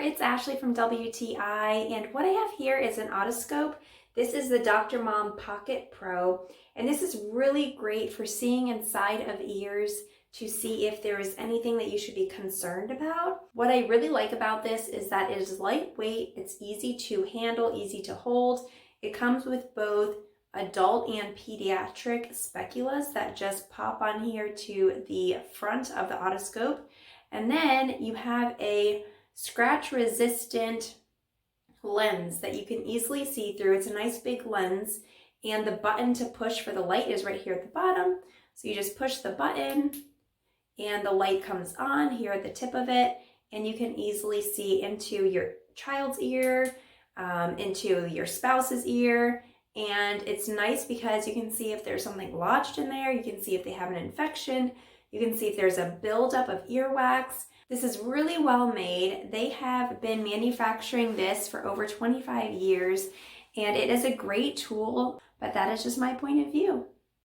it's Ashley from WTI, and what I have here is an otoscope. This is the Dr. Mom Pocket Pro, and this is really great for seeing inside of ears to see if there is anything that you should be concerned about. What I really like about this is that it is lightweight, it's easy to handle, easy to hold. It comes with both adult and pediatric speculas that just pop on here to the front of the otoscope. And then you have a scratch resistant lens that you can easily see through. It's a nice big lens, and the button to push for the light is right here at the bottom. So you just push the button and the light comes on here at the tip of it, and you can easily see into your child's ear, into your spouse's ear. And it's nice because you can see if there's something lodged in there, you can see if they have an infection, you can see if there's a buildup of earwax. This is really well made. They have been manufacturing this for over 25 years, and it is a great tool, but that is just my point of view.